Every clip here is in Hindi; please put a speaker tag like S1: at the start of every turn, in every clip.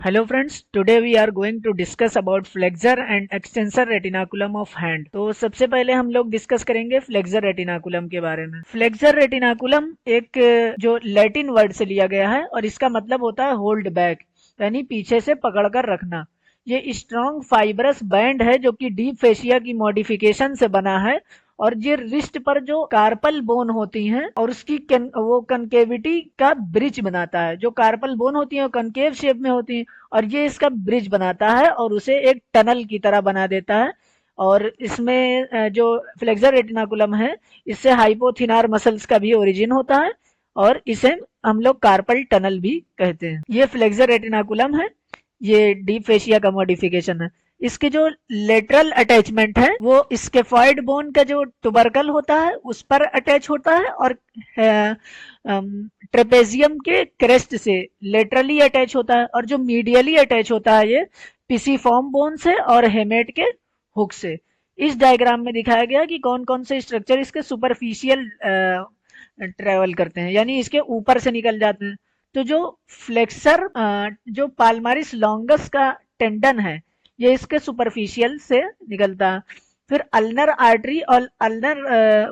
S1: Hello friends, today we are going to discuss about flexor and extensor retinaculum of hand। तो सबसे पहले हम लोग डिस्कस करेंगे फ्लेक्सर रेटिनाकुलम के बारे में। फ्लेक्सर रेटिनाकुलम एक जो लैटिन वर्ड से लिया गया है और इसका मतलब होता है होल्ड बैक, यानी पीछे से पकड़कर रखना। ये स्ट्रॉन्ग फाइबरस बैंड है जो कि डीप फेशिया की मॉडिफिकेशन से बना है और ये रिस्ट पर जो कार्पल बोन होती हैं और उसकी वो कनकेविटी का ब्रिज बनाता है। जो कार्पल बोन होती है वो कनकेव शेप में होती है और ये इसका ब्रिज बनाता है और उसे एक टनल की तरह बना देता है। और इसमें जो फ्लेक्सर रेटिनाकुलम है इससे हाइपोथिनार मसल्स का भी ओरिजिन होता है और इसे हम लोग कार्पल टनल भी कहते हैं। ये फ्लेक्सर रेटिनाकुलम है, ये डीप फेशिया का मॉडिफिकेशन है। इसके जो लेटरल अटैचमेंट है वो स्केफॉइड बोन का जो टुबरकल होता है उस पर अटैच होता है और ट्रेपेजियम के क्रेस्ट से लेटरली अटैच होता है और जो मीडियली अटैच होता है ये पिसीफॉर्म बोन से और हेमेट के हुक से। इस डायग्राम में दिखाया गया कि कौन कौन से स्ट्रक्चर इसके सुपरफिशियल ट्रेवल करते हैं, यानी इसके ऊपर से निकल जाते हैं। तो जो फ्लेक्सर जो पाल्मारिस लॉन्गस का टेंडन है ये इसके सुपरफिशियल से निकलता है। फिर अल्नर आर्टरी और अल्नर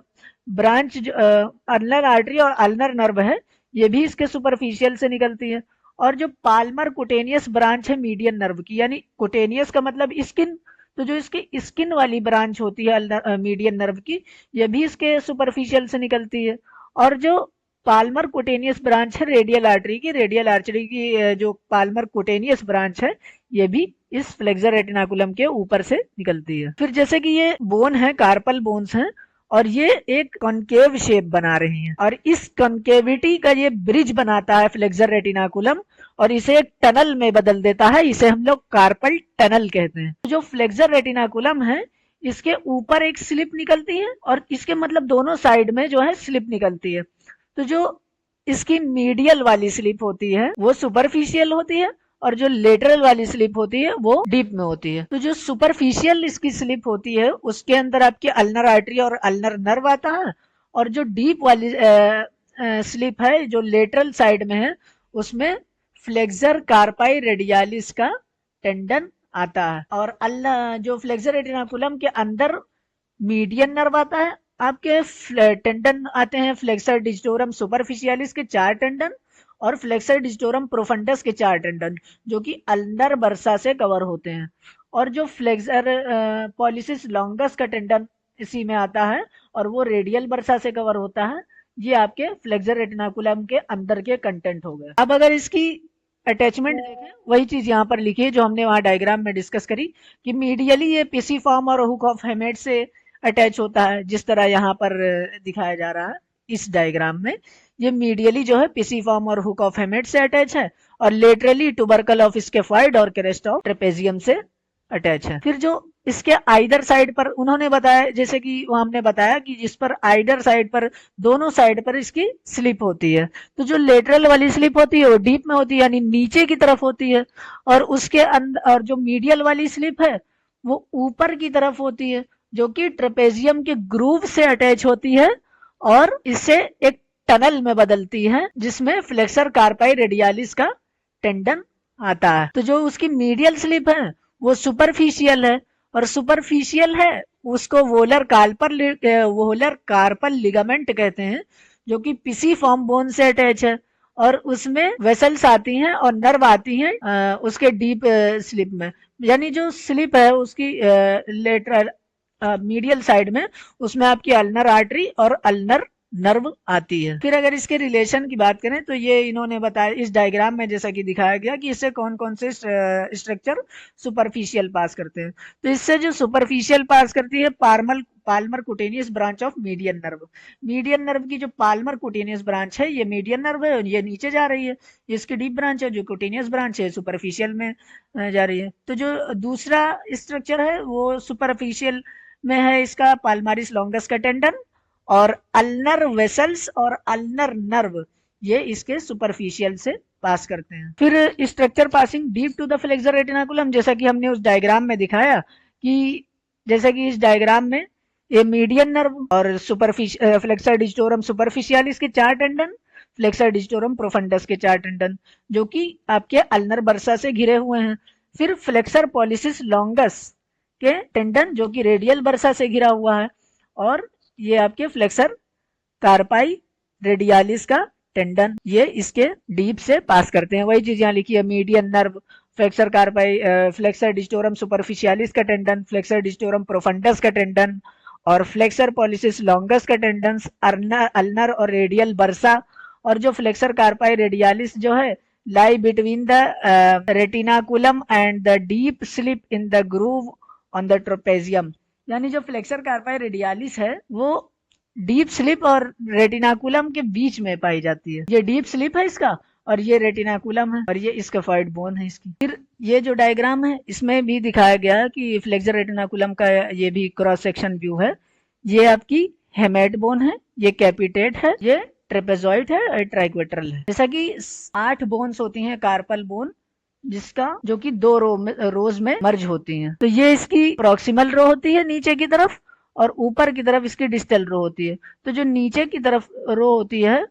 S1: ब्रांच, अल्नर आर्टरी और अल्नर नर्व है ये भी इसके सुपरफिशियल से निकलती है। और जो पाल्मर कुटेनियस ब्रांच है मीडियन नर्व की, यानी कुटेनियस का मतलब स्किन, तो जो इसकी स्किन वाली ब्रांच होती है मीडियन नर्व की ये भी इसके सुपरफिशियल से निकलती है। और जो पाल्मर कुटेनियस ब्रांच है रेडियल आर्टरी की, रेडियल आर्टरी की जो पाल्मर कुटेनियस ब्रांच है ये भी इस फ्लेक्सर रेटिनाकुलम के ऊपर से निकलती है। फिर जैसे कि ये बोन है, कार्पल बोन्स हैं और ये एक कॉनकेव शेप बना रही हैं और इस कॉनकेविटी का ये ब्रिज बनाता है फ्लेक्सर रेटिनाकुलम और इसे एक टनल में बदल देता है। इसे हम लोग कार्पल टनल कहते हैं। जो फ्लेक्सर रेटिनाकुलम है इसके ऊपर एक स्लिप निकलती है और इसके मतलब दोनों साइड में जो है स्लिप निकलती है। तो जो इसकी मीडियल वाली स्लिप होती है वो सुपरफिशियल होती है और जो लेटरल वाली स्लिप होती है वो डीप में होती है। तो जो सुपरफिशियल इसकी स्लिप होती है उसके अंदर आपकी अल्नर आर्टरी और अल्नर नर्व आता है और जो डीप वाली स्लिप है जो लेटरल साइड में है उसमें फ्लेक्सर कार्पाई रेडियालिस का टेंडन आता है। और जो फ्लेक्सर रेटिनाकुलम के अंदर मीडियन नर्व आता है। आपके टेंडन आते हैं फ्लेक्सर डिजिटोरम सुपरफिशियालिस के 4 टेंडन और फ्लेक्सर डिजिटोरम प्रोफंडस के 4 टेंडन जो कि अल्नर बर्सा से कवर होते हैं। और जो फ्लेक्सर पॉलिसिस लॉन्गस का टेंडन इसी में आता है और वो रेडियल बर्सा से कवर होता है। ये आपके फ्लेक्सर रेटिनाकुलम के अंदर के कंटेंट हो गए। अब अगर इसकी अटैचमेंट देखें वही चीज यहाँ पर लिखी है जो हमने वहां डायग्राम में डिस्कस करी कि मीडियली ये पिसीफॉर्म और हुक ऑफ हेमेट से अटैच होता है, जिस तरह यहाँ पर दिखाया जा रहा है इस डायग्राम में। ये मीडियली जो है पिसीफॉर्म और हुक ऑफ हेमेट से अटैच है और लेटरली टुबरकल ऑफ स्केफॉइड और क्रेस्ट ऑफ ट्रेपेजियम से अटैच है। फिर जो इसके आइदर साइड पर उन्होंने बताया, जैसे कि वो हमने बताया कि जिस पर आइदर साइड पर दोनों साइड पर इसकी स्लिप होती है, तो जो लेटरल वाली स्लिप होती है वो डीप में होती है यानी नीचे की तरफ होती है और उसके अंदर और जो मीडियल वाली स्लिप है वो ऊपर की तरफ होती है जो कि ट्रेपेजियम के ग्रूव से अटैच होती है और इसे एक टनल में बदलती है जिसमें फ्लेक्सर कार्पाई रेडियालिस का टेंडन आता है। तो जो उसकी मीडियल स्लिप है वो सुपरफिशियल है और सुपरफिशियल है उसको वोलर कार्पल लिगामेंट कहते हैं जो कि पिसीफॉर्म बोन से अटैच है और उसमें वेसल्स आती हैं और नर्व आती हैं उसके डीप स्लिप में, यानी जो स्लिप है उसकी लेटरल मीडियल साइड में उसमें आपकी अल्नर आर्टरी और अल्नर नर्व आती है। फिर अगर इसके रिलेशन की बात करें तो ये इन्होंने बताया इस डायग्राम में जैसा कि दिखाया गया कि इससे कौन कौन से स्ट्रक्चर सुपरफिशियल पास करते हैं। तो इससे जो सुपरफिशियल पास करती है Palmer cutaneous branch of median nerve. Median nerve की जो पाल्मर कुटेनियस ब्रांच है ये मीडियन नर्व है, ये नीचे जा रही है। इसकी डीप ब्रांच है जो कुटेनियस ब्रांच है सुपरफिशियल में जा रही है। तो जो दूसरा स्ट्रक्चर है वो सुपरफिशियल में है इसका पाल्मारिस लॉन्गस का टेंडन और अल्नर वेसल्स और अल्नर नर्व ये इसके सुपरफिशियल से पास करते हैं। फिर structure passing deep to the flexor retinaculum, जैसा कि हमने उस डायग्राम में दिखाया कि जैसा कि इस डायग्राम में ये मीडियन नर्व और फ्लेक्सर डिजिटोरम सुपरफिशियालिस के 4 टेंडन, फ्लेक्सर डिस्टोरम प्रोफंडस के 4 टेंडन जो कि आपके अल्नर बर्सा से घिरे हुए हैं। फिर फ्लेक्सर पॉलिसिस लॉन्गस के टेंडन जो कि रेडियल बर्सा से घिरा हुआ है, और ये आपके फ्लेक्सर कार्पाई रेडियालिस का टेंडन ये इसके डीप से पास करते हैं। वही चीज यहाँ लिखी है, median nerve, flexor carpi, flexor digitorum superficialis का टेंडन, फ्लेक्सर डिस्टोरम प्रोफंडस का टेंडन और फ्लेक्सर पॉलिसिस लॉन्गस का टेंडन, अल्नर और रेडियल बर्सा। और जो फ्लेक्सर कार्पाई रेडियालिस जो है lie between the retinaculum and the deep slip in the groove on the trapezium. यानी जो फ्लेक्सर कार्पाई रेडियालिस है वो डीप स्लिप और रेटिनाकुलम के बीच में पाई जाती है। ये डीप स्लिप है इसका, और ये रेटिनाकुलम है, और ये स्कैफोइड बोन है इसकी। फिर ये जो डायग्राम है इसमें भी दिखाया गया कि फ्लेक्सर रेटिनाकुलम का ये भी क्रॉस सेक्शन व्यू है। ये आपकी हेमेट बोन है, ये कैपिटेट है, ये ट्रेपेजॉइड है और ट्राइक्वेट्रल है। जैसा कि 8 बोन्स होती हैं कार्पल बोन, जिसका जो कि 2 रोज में मर्ज होती हैं। तो ये इसकी प्रॉक्सिमल रो होती है नीचे की तरफ, और ऊपर की तरफ इसकी डिस्टल रो होती है। तो जो नीचे की तरफ रो होती है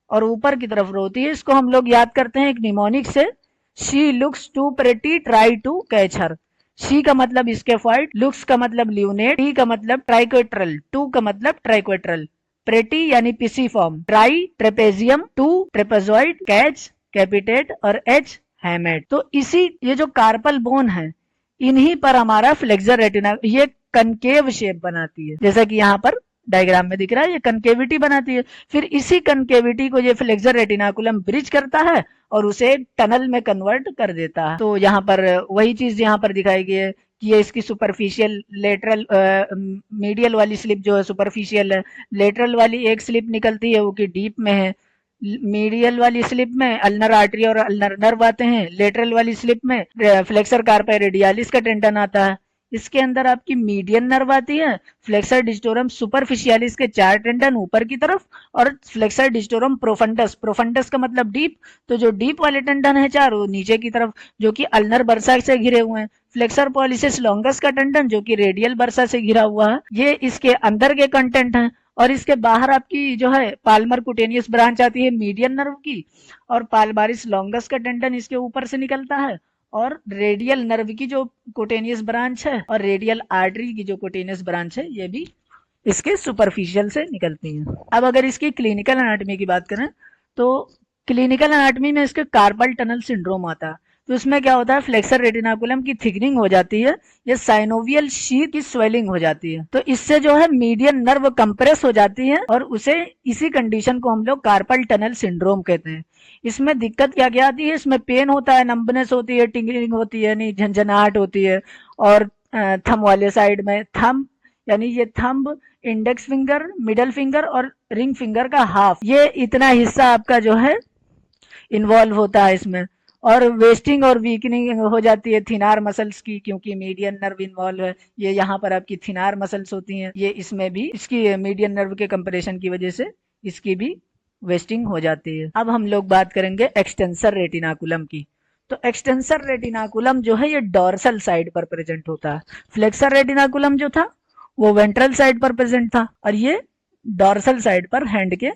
S1: और ऊपर की तरफ रो होती है, इसको हम लोग याद करते हैं एक निमोनिक से, she looks to pretty try to catch her. She का मतलब स्कैफोइड, लुक्स का मतलब ल्यूनेट, टी का मतलब ट्राइक्वेट्रल, टू का मतलब ट्राइक्वेट्रल, प्रेटी यानी pisiform, try trapezium, to trapezoid, catch capitate और एच हैमेट। तो इसी ये जो कार्पल बोन है इन्हीं पर हमारा फ्लेक्सर रेटिना ये कनकेव शेप बनाती है, जैसा कि यहाँ पर डायग्राम में दिख रहा है, ये कनकेविटी बनाती है। फिर इसी कनकेविटी को ये फ्लेक्सर रेटिनाकुलम ब्रिज करता है और उसे टनल में कन्वर्ट कर देता है। तो यहाँ पर वही चीज यहाँ पर दिखाई गई है कि ये इसकी सुपरफिशियल लेटरल मीडियल वाली स्लिप जो है सुपरफिशियल है, लेटरल वाली एक स्लिप निकलती है वो कि डीप में है, मीडियल वाली स्लिप में अल्नर आर्टरी और अल्नर नर्व आते हैं, लेटरल वाली स्लिप में फ्लेक्सर कार्पाई रेडियालिस का टेंडन आता है। इसके अंदर आपकी मीडियन नर्व आती है, फ्लेक्सर डिस्टोरम सुपरफिशियालिस के 4 टेंडन ऊपर की तरफ, और फ्लेक्सर डिस्टोरम प्रोफंडस, प्रोफंडस का मतलब डीप, तो जो डीप वाले टेंडन है 4 वो नीचे की तरफ जो कि अल्नर बर्सा से घिरे हुए हैं। फ्लेक्सर पॉलिसिस लॉन्गस का टेंडन जो कि रेडियल बर्सा से घिरा हुआ है, ये इसके अंदर के कंटेंट हैं। और इसके बाहर आपकी जो है पाल्मर कुटेनियस ब्रांच आती है मीडियन नर्व की, और पाल्मारिस लॉन्गस का टेंडन इसके ऊपर से निकलता है, और रेडियल नर्व की जो कोटेनियस ब्रांच है और रेडियल आर्टरी की जो कोटेनियस ब्रांच है ये भी इसके सुपरफिशियल से निकलती हैं। अब अगर इसकी क्लिनिकल एनाटॉमी की बात करें तो क्लिनिकल एनाटॉमी में इसके कार्पल टनल सिंड्रोम आता है। तो इसमें क्या होता है, फ्लेक्सर रेटिनाकुलम की थिकनिंग हो जाती है, ये साइनोवियल शीथ की स्वेलिंग हो जाती है। तो इससे जो है मीडियन नर्व कंप्रेस हो जाती है, और उसे इसी कंडीशन को हम लोग कार्पल टनल सिंड्रोम कहते हैं। इसमें दिक्कत क्या क्या आती है, इसमें पेन होता है, नंबनेस होती है, टिंगलिंग होती है, यानी झंझनाहट होती है। और थंब वाले साइड में थंब यानी ये thumb, index finger, middle finger और रिंग फिंगर का हाफ, ये इतना हिस्सा आपका जो है इन्वॉल्व होता है इसमें। और वेस्टिंग और वीकनिंग हो जाती है थिनार मसल्स की, क्योंकि मीडियन नर्व इन्वॉल्व है। ये यहाँ पर आपकी थिनार मसल्स होती हैं, ये इसमें भी इसकी मीडियन नर्व के कंप्रेशन की वजह से इसकी भी वेस्टिंग हो जाती है। अब हम लोग बात करेंगे एक्सटेंसर रेटिनाकुलम की। तो एक्सटेंसर रेटिनाकुलम जो है ये डॉर्सल साइड पर प्रेजेंट होता है। फ्लेक्सर रेटिनाकुलम जो था वो वेंट्रल साइड पर प्रेजेंट था, और ये डॉर्सल साइड पर हैंड के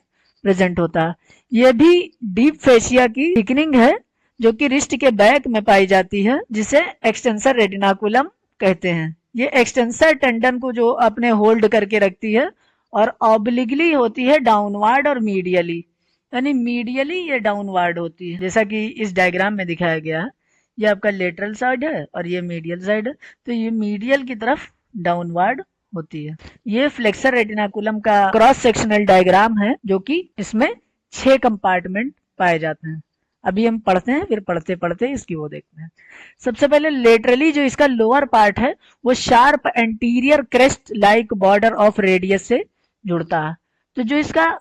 S1: प्रेजेंट होता है। ये भी डीप फेशिया की थिकनिंग है जो कि रिस्ट के बैक में पाई जाती है, जिसे एक्सटेंसर रेटिनाकुलम कहते हैं। ये एक्सटेंसर टेंडन को जो अपने होल्ड करके रखती है, और ऑब्लिगली होती है डाउनवर्ड और मीडियली, यानी मीडियली ये डाउनवर्ड होती है, जैसा कि इस डायग्राम में दिखाया गया है। ये आपका लेटरल साइड है और ये मीडियल साइड है, तो ये मीडियल की तरफ डाउनवर्ड होती है। ये फ्लेक्सर रेटिनाकुलम का क्रॉस सेक्शनल डायग्राम है, जो कि इसमें 6 कंपार्टमेंट पाए जाते हैं। अभी हम पढ़ते हैं, फिर पढ़ते पढ़ते इसकी वो देखते हैं। सबसे पहले लेटरली जो इसका लोअर पार्ट है वो sharp anterior crest like border of radius से जुड़ता है। तो जो इसका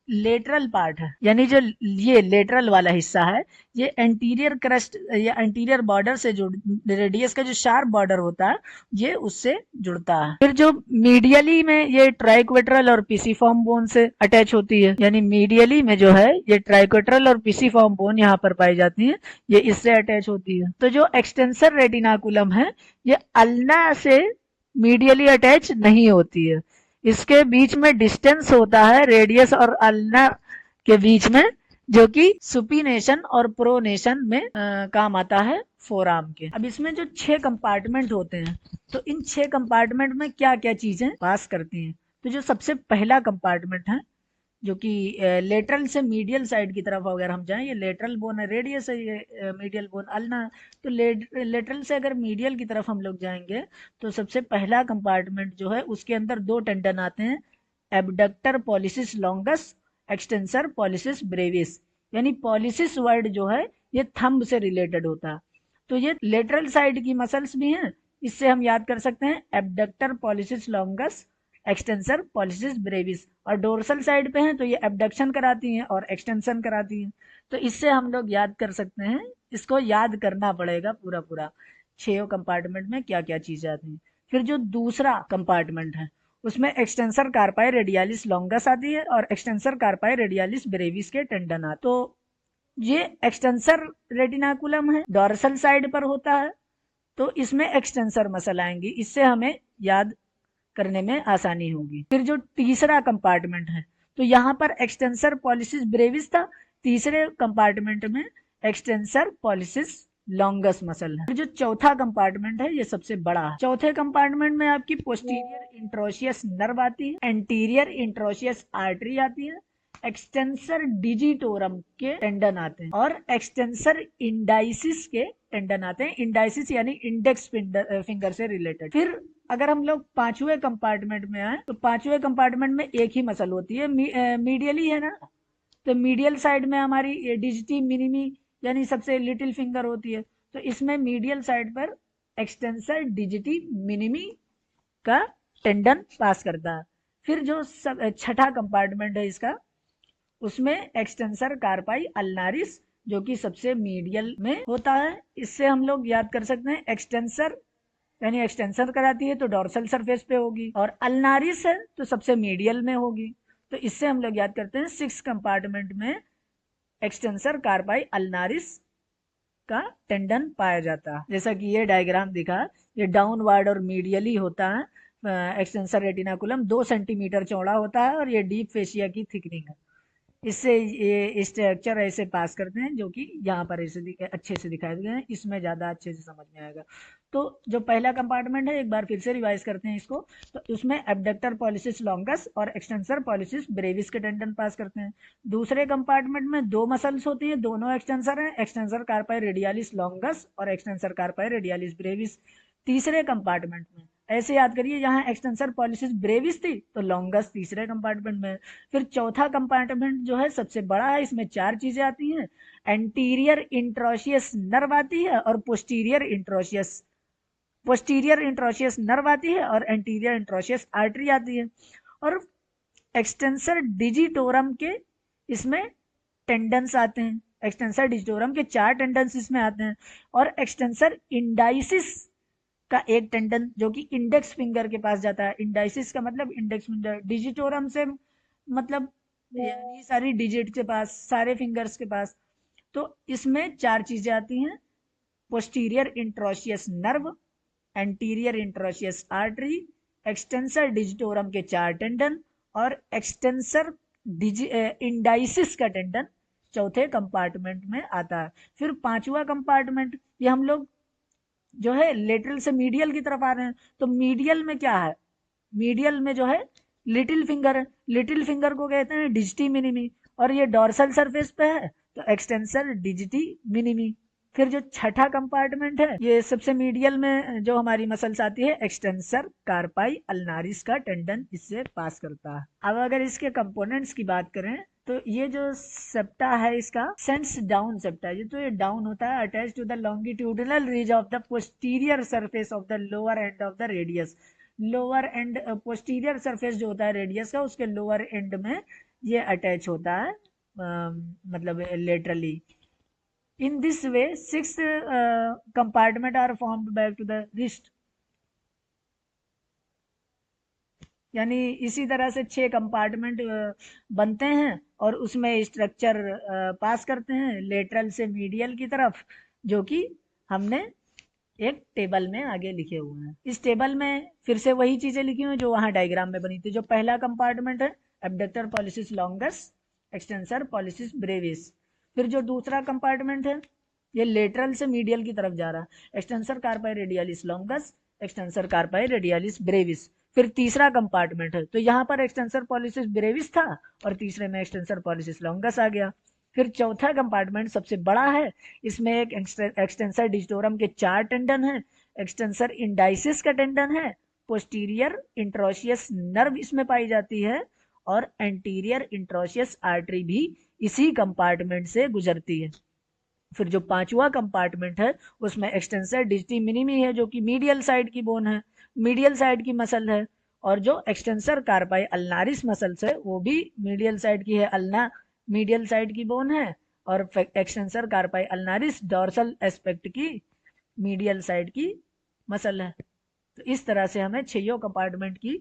S1: लेटरल पार्ट है, यानी जो ये लेटरल वाला हिस्सा है, ये एंटीरियर क्रेस्ट या एंटीरियर बॉर्डर से जुड़, रेडियस का जो शार्प बॉर्डर होता है ये उससे जुड़ता है। फिर जो मीडियली में ये ट्राइक्वेट्रल और पिसीफॉर्म बोन से अटैच होती है, यानी मीडियली में जो है ये ट्राइक्वेट्रल और पिसीफॉर्म बोन यहाँ पर पाई जाती है, ये इससे अटैच होती है। तो जो एक्सटेंसर रेटिनाकुलम है ये अल्ना से मीडियली अटैच नहीं होती है, इसके बीच में डिस्टेंस होता है रेडियस और अल्ना के बीच में जो कि सुपीनेशन और प्रोनेशन में काम आता है फोर आर्म के। अब इसमें जो 6 कंपार्टमेंट होते हैं, तो इन 6 कंपार्टमेंट में क्या क्या चीजें पास करती हैं। तो जो सबसे पहला कंपार्टमेंट है, जो कि लेटरल से मीडियल साइड की तरफ अगर हम जाएं, ये लेटरल बोन है, रेडियस है, ये मीडियल बोन अल्ना है। तो लेटरल से अगर मीडियल की तरफ हम लोग जाएंगे, तो सबसे पहला कंपार्टमेंट जो है उसके अंदर 2 टेंडन आते हैं, abductor pollicis longus, extensor pollicis Brevis. यानी पॉलिसिस वर्ड जो है ये थंब से रिलेटेड होता है। तो ये लेटरल साइड की मसल्स भी हैं, इससे हम याद कर सकते हैं abductor pollicis longus, extensor pollicis Brevis. और डोर्सल साइड पे हैं तो ये एबडक्शन कराती हैं और एक्सटेंशन कराती हैं। तो इससे हम लोग याद कर सकते हैं, इसको याद करना पड़ेगा पूरा पूरा, 6 कंपार्टमेंट में क्या क्या चीजें आती हैं। फिर जो दूसरा कंपार्टमेंट है उसमें एक्सटेंसर कार्पाई रेडियालिस लॉन्गस आती है और एक्सटेंसर कार्पाई रेडियालिस ब्रेविस के टेंडन आते। तो ये एक्सटेंसर रेटिनाकुलम है, डॉर्सल साइड पर होता है, तो इसमें एक्सटेंसर मसल आएंगी, इससे हमें याद करने में आसानी होगी। फिर जो तीसरा कंपार्टमेंट है, तो यहाँ पर एक्सटेंसर पॉलिसिस ब्रेविस था, तीसरे कंपार्टमेंट में एक्सटेंसर पॉलिसिस लॉन्गस मसल है। फिर जो चौथा कंपार्टमेंट है ये सबसे बड़ा है। चौथे कंपार्टमेंट में आपकी पोस्टीरियर इंट्रोशियस नर्व आती है, एंटीरियर इंट्रोशियस आर्टरी आती है, एक्सटेंसर डिजिटोरम के टेंडन आते हैं और एक्सटेंसर इंडाइसिस के टेंडन आते हैं। इंडाइसिस यानी इंडेक्स फिंगर से रिलेटेड। फिर अगर हम लोग पांचवें कंपार्टमेंट में आए, तो पांचवें कंपार्टमेंट में एक ही मसल होती है, मीडियली है ना। तो मीडियल साइड में हमारी डिजिटी मिनिमी यानी सबसे लिटिल फिंगर होती है, तो इसमें मीडियल साइड पर एक्सटेंसर डिजिटी मिनिमी का टेंडन पास करता है। फिर जो छठा कंपार्टमेंट है इसका, उसमें एक्सटेंसर कार्पाई अल्नारिस, जो कि सबसे मीडियल में होता है। इससे हम लोग याद कर सकते हैं, एक्सटेंसर यानी एक्सटेंसर कराती है तो डॉर्सल सरफेस पे होगी, और अल्नारिस है तो सबसे मीडियल में होगी। तो इससे हम लोग याद करते हैं 6 कंपार्टमेंट में एक्सटेंसर कार्पाई अल्नारिस का टेंडन पाया जाता है। जैसा कि ये डायग्राम दिखा, ये डाउनवर्ड और मीडियली होता है। एक्सटेंसर रेटिनाकुलम 2 सेंटीमीटर चौड़ा होता है और ये डीप फेशिया की थिकनिंग है। इससे ये स्ट्रक्चर ऐसे पास करते हैं, जो कि यहाँ पर ऐसे अच्छे से दिखाए गए हैं, इसमें ज़्यादा अच्छे से समझ में आएगा। तो जो पहला कंपार्टमेंट है एक बार फिर से रिवाइज करते हैं इसको, तो उसमें एबडक्टर पॉलिसिस लॉन्गस और एक्सटेंसर पॉलिसिस ब्रेविस के टेंडन पास करते हैं। दूसरे कंपार्टमेंट में 2 मसल्स होती हैं, दोनों एक्सटेंसर हैं, एक्सटेंसर कार्पाई रेडियालिस लॉन्गस और एक्सटेंसर कार्पाई रेडियालिस ब्रेविस। तीसरे कंपार्टमेंट में ऐसे याद करिए, यहाँ एक्सटेंसर पॉलिसिस ब्रेविस थी तो लॉन्गस तीसरे कंपार्टमेंट में। फिर चौथा कंपार्टमेंट जो है सबसे बड़ा है, इसमें 4 चीजें आती हैं, एंटीरियर इंट्रोशियस नर्व आती है और पोस्टीरियर इंट्रोशियस नर्व आती है और एंटीरियर इंट्रोशियस आर्टरी आती है। और एक्सटेंसर डिजिटोरम के इसमें टेंडन्स आते हैं, एक्सटेंसर डिजिटोरम के 4 टेंडन्स इसमें आते हैं। और एक्सटेंसर इंडाइसिस का एक टेंडन जो कि इंडेक्स फिंगर के पास जाता है, इंडाइसिस का मतलब इंडेक्स फिंगर, डिजिटोरम से मतलब यानी सारी डिजिट के पास, सारे फिंगर्स के पास। तो इसमें 4 चीजें आती हैं, posterior interosseous nerve, anterior interosseous artery, extensor digitorum के 4 टेंडन और एक्सटेंसर इंडाइसिस का टेंडन चौथे कंपार्टमेंट में आता है। फिर पांचवा कंपार्टमेंट, ये हम लोग जो है लेटरल से मीडियल की तरफ आ रहे हैं, तो मीडियल में क्या है, मीडियल में जो है लिटिल फिंगर है, लिटिल फिंगर को कहते हैं डिजिटी मिनिमी, और ये डॉर्सल सरफेस पे है तो एक्सटेंसर डिजिटी मिनिमी। फिर जो छठा कंपार्टमेंट है, ये सबसे मीडियल में जो हमारी मसल्स आती है, एक्सटेंसर कार्पाई अल्नारिस का टेंडन इससे पास करता है। अब अगर इसके कंपोनेंट्स की बात करें, तो ये जो सेप्टा है इसका सेंस डाउन सेप्टा है, तो ये डाउन होता है attach to the longitudinal ridge of the posterior surface of the lower end of the radius. Lower end posterior surface जो होता है रेडियस का, उसके लोअर एंड में ये अटैच होता है, मतलब laterally. In this way 6 compartment are formed back to the wrist. यानी इसी तरह से 6 कंपार्टमेंट बनते हैं और उसमें स्ट्रक्चर पास करते हैं लेटरल से मीडियल की तरफ, जो कि हमने एक टेबल में आगे लिखे हुए हैं। इस टेबल में फिर से वही चीजें लिखी हुई जो वहां डायग्राम में बनी थी। जो पहला कंपार्टमेंट है, abductor pollicis longus, extensor pollicis Brevis. फिर जो दूसरा कंपार्टमेंट है ये लेटरल से मीडियल की तरफ जा रहा है, extensor कार्पाई radialis longus, extensor कार्पाई radialis Brevis. फिर तीसरा कंपार्टमेंट है, तो यहाँ पर एक्सटेंसर पॉलिसिस ब्रेविस था और तीसरे में एक्सटेंसर पॉलिसिस लॉन्गस आ गया। फिर चौथा कंपार्टमेंट सबसे बड़ा है, इसमें एक एक्सटेंसर डिजिटोरम के 4 टेंडन है, एक्सटेंसर इंडाइसिस का टेंडन है, पोस्टीरियर इंट्रोशियस नर्व इसमें पाई जाती है और एंटीरियर इंट्रोशियस आर्टरी भी इसी कंपार्टमेंट से गुजरती है। फिर जो पांचवा कंपार्टमेंट है उसमें एक्सटेंसर डिजिटी मिनिमी है जो कि मीडियल साइड की बोन है, मीडियल साइड की मसल है। और जो एक्सटेंसर कार्पाई अल्नारिस मसल्स है वो भी मीडियल साइड की है, अल्ना मीडियल साइड की बोन है और एक्सटेंसर कार्पाई अल्नारिस डॉर्सल एस्पेक्ट की मीडियल साइड की मसल है। तो इस तरह से हमें छो कंपार्टमेंट की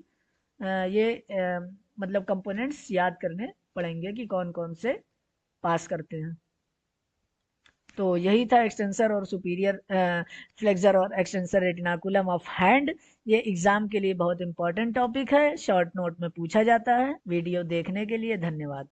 S1: मतलब कंपोनेंट्स याद करने पड़ेंगे कि कौन कौन से पास करते हैं। तो यही था एक्सटेंसर और सुपीरियर फ्लेक्सर और एक्सटेंसर रेटिनाकुलम ऑफ हैंड। ये एग्जाम के लिए बहुत इंपॉर्टेंट टॉपिक है, शॉर्ट नोट में पूछा जाता है। वीडियो देखने के लिए धन्यवाद।